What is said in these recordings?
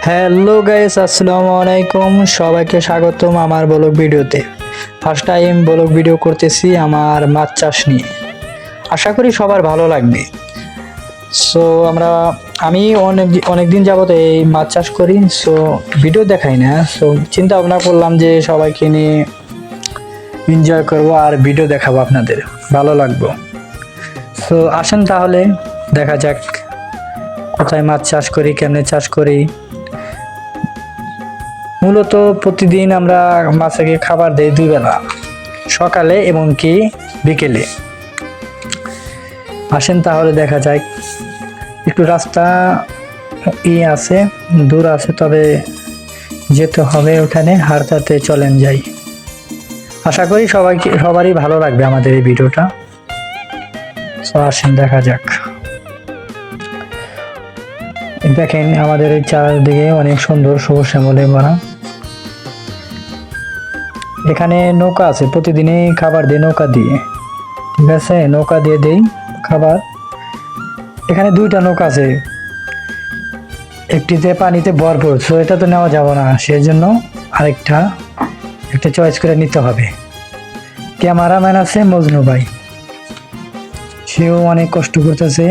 Hello guys, আসসালামু আলাইকুম। সবাইকে স্বাগতম আমার ব্লগ ভিডিওতে। ফার্স্ট টাইম ব্লগ ভিডিও করতেছি আমার মাছ চাষ নিয়ে। আশা করি সবার ভালো লাগবে। সো আমি অনেক দিন যাবত এই মাছ চাষ করি। সো ভিডিও দেখাই না। সো চিন্তা ভাবনা করলাম যে সবাইকে নিয়ে এনজয় করব আর ভিডিও দেখাবো, আপনাদের ভালো লাগবে। সো আসেন তাহলে দেখা যাক কোথায় মাছ চাষ করি, কেমনে চাষ করি। মূলত প্রতিদিন আমরা মাছকে খাবার দেই 2 বেলা, সকালে এবং কি বিকেলে। আসেন তাহলে দেখা যায়। একটু রাস্তা আছে, দূর আছে, তবে যেতে হবে ওখানে, হাঁটতে চলেন যাই। আশা করি সবারই ভালো লাগবে আমাদের এই ভিডিওটা। তো আসেন দেখা যাক। দেখেন আমাদের এই চারদিকে অনেক সুন্দর সবুজ শ্যামলে ভরা। এখানে নৌকা আছে, প্রতিদিনই খাবার দিই নৌকা দিয়ে। ঠিক আছে, নৌকা দিয়ে দেই খাবার। এখানে 2টা নৌকা আছে, একটিতে পানিতে ভরপুর, সো এটা তো নেওয়া যাবে না, সেই জন্য একটা চয়েস করে নিতে হবে। ক্যামেরাম্যান আছে মজনু ভাই, সেও অনেক কষ্ট করতেছে।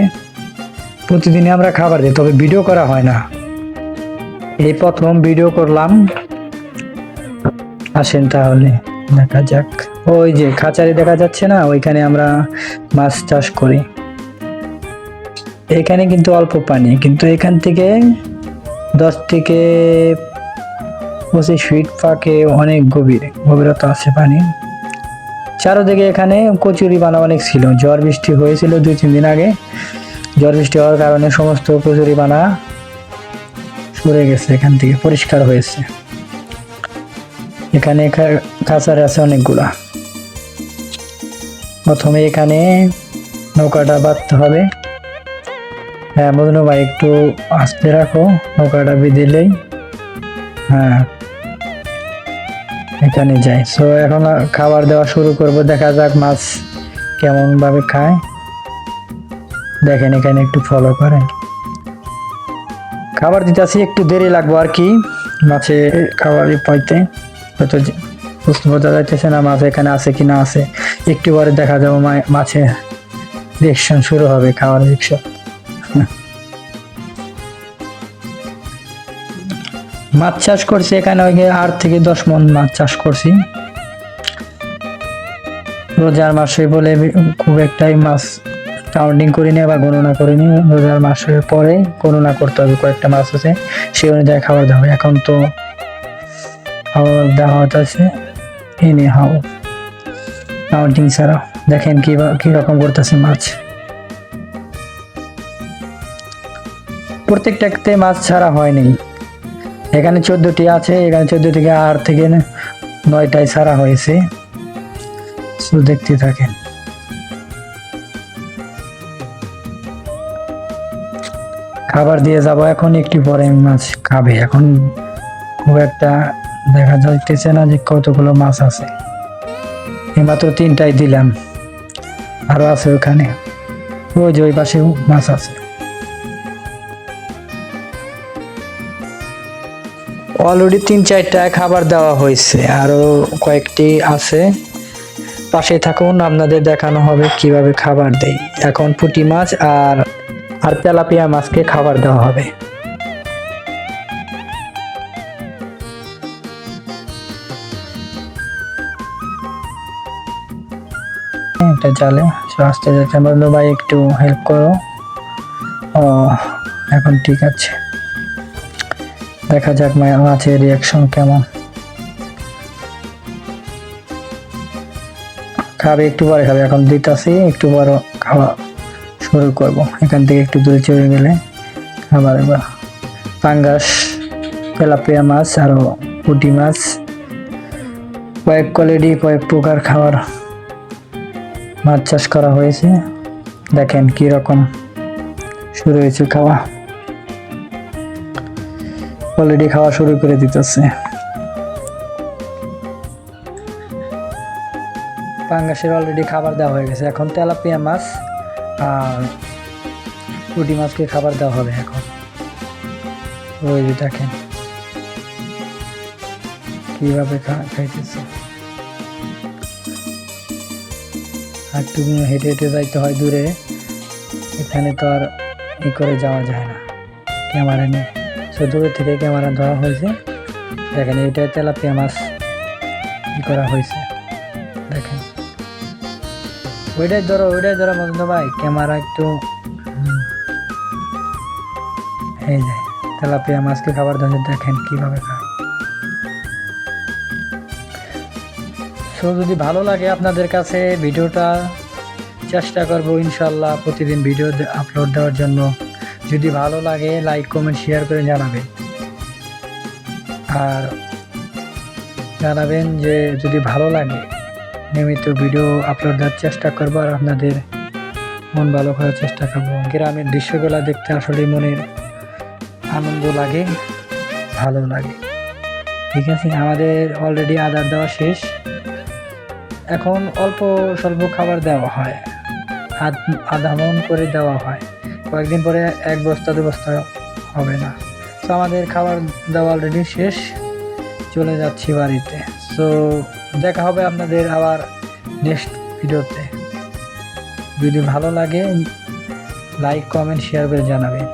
প্রতিদিনই আমরা খাবার দিই, তবে ভিডিও করা হয় না, এই প্রথম ভিডিও করলাম। আসেন তাহলে দেখা যাক। ওই যে খাঁচারে দেখা যাচ্ছে না, ওইখানে আমরা মাছ চাষ করি। এখানে কিন্তু অল্প পানি, কিন্তু এখান থেকে 10 থেকে 25 ফিট ফাঁকে অনেক গভীরতা আছে পানি। চারদিকে এখানে কচুরি বানা অনেক ছিল। ঝড় বৃষ্টি হয়েছিল 2-3 দিন আগে। ঝড় বৃষ্টি হওয়ার কারণে সমস্ত কচুরি বানা সরে গেছে, এখান থেকে পরিষ্কার হয়েছে। এখানে খাঁচার আছে অনেকগুলা। প্রথমে এখানে নৌকাটা বাঁধতে হবে। হ্যাঁ মজনু ভাই, একটু আস্তে রাখো, নৌকাটা বেঁধেলেই। হ্যাঁ, এখানে যাই। সো এখন খাবার দেওয়া শুরু করব, দেখা যাক মাছ কেমন ভাবে খায়। দেখেন এখানে একটু ফলো করেন। খাবার দিতেছি, একটু দেরি লাগবে আর কি মাছে খাবারই পাইতে। হয়তো বোঝা যাইতেছে না মাছ এখানে আছে কি না আছে। একটু পরে দেখা যাবে মাছে রিয়েকশন শুরু হবে, খাওয়ার রিয়েকশন। মাছ চাষ করছি এখানে 8 থেকে 10 মণ মাছ চাষ করছি। রোজার মাসে বলে খুব একটাই মাছ কাউন্টিং করিনি বা গণনা করিনি। রোজার মাসের পরে গণনা করতে হবে, কয়েকটা মাছ আছে সেই অনুযায়ী খাবার দেওয়া হবে। এখন তো খাবার দেওয়া হচ্ছে এনে হাও কাউন্টিং ছাড়া। দেখেন কি রকম করতেছে মাছ। প্রত্যেকটাতে মাছ ছাড়া হয়নি। এখানে 14টি আছে, এখানে 14 থেকে 8 থেকে 9টাই ছাড়া হয়েছে। দেখতে থাকেন। খাবার দিয়ে যাব এখন, একটু পরে মাছ খাবে। এখন খুব একটা দেখা যাইতেছে না যে কতগুলো মাছ আছে। এইমাত্র 3টাই দিলাম, আরো আছে ওখানে, ওই যে ওই পাশে মাছ আছে। অলরেডি 3-4টা খাবার দেওয়া হয়েছে, আরো কয়েকটি আছে। পাশে থাকুন, আপনাদের দেখানো হবে কিভাবে খাবার দেই। এখন পুঁটি মাছ আর তেলাপিয়া মাছকে খাবার দেওয়া হবে। এটা জালে আস্তে যাচ্ছে। বন্ধু ভাই একটু হেল্প করো। ও এখন ঠিক আছে, দেখা যাক মাছের রিয়াকশন কেমন। খাবে একটু পরে খাবে, এখন দিতেছি, একটু বড় খাওয়া শুরু করব। এখান থেকে একটু দূরে চলে গেলে খাবার। এবার পাঙ্গাস, তেলাপিয়া মাছ আর পুঁটি মাছ, কয়েক কোয়ালিটি কয়েক প্রকার খাবার মাছ চাষ করা হয়েছে। দেখেন কি রকম শুরু হয়েছে খাওয়া। অলরেডি খাওয়া শুরু করে দিতেছে। পাঙ্গাসের অলরেডি খাবার দেওয়া হয়ে গেছে। এখন তেলাপিয়া মাছ আর পুঁটি মাছকে খাবার দেওয়া হবে এখন। ওই যে দেখেন। কীভাবে খাইতেছে। আর তুমি হেঁটে হেঁটে যাইতে হয় দূরে, এখানে তো আর করে যাওয়া যায় না ক্যামেরা নিয়ে। সো দূরে থেকে ক্যামেরা ধরা হয়েছে। দেখেন এটা তেলাপিয়া মাছ করা হয়েছে। দেখেন ওইটাই ধরো মতন ভাই, ক্যামেরা একটু এই যায় তেলাপিয়া মাছকে খাবার ধরে দেখেন কিভাবে খায়। সো যদি ভালো লাগে আপনাদের কাছে ভিডিওটা, চেষ্টা করব ইনশাল্লাহ প্রতিদিন ভিডিও আপলোড দেওয়ার জন্য। যদি ভালো লাগে লাইক কমেন্ট শেয়ার করে জানাবেন, আর জানাবেন যে যদি ভালো লাগে নিয়মিত ভিডিও আপলোড দেওয়ার চেষ্টা করবো, আর আপনাদের মন ভালো করার চেষ্টা করবো। গ্রামের দৃশ্যগুলো দেখতে আসলে মনের আনন্দ লাগে, ভালো লাগে। ঠিক আছে, আমাদের অলরেডি আদার দেওয়া শেষ, এখন অল্প স্বল্প খাবার দেওয়া হয়, আধা মন করে দেওয়া হয়। কয়েকদিন পরে 1 বস্তা 2 বস্তা হবে না। তো আমাদের খাবার দেওয়া অলরেডি শেষ, চলে যাচ্ছি বাড়িতে। সো দেখা হবে আপনাদের আবার নেক্সট ভিডিওতে। যদি ভালো লাগে লাইক কমেন্ট শেয়ার করে জানাবেন।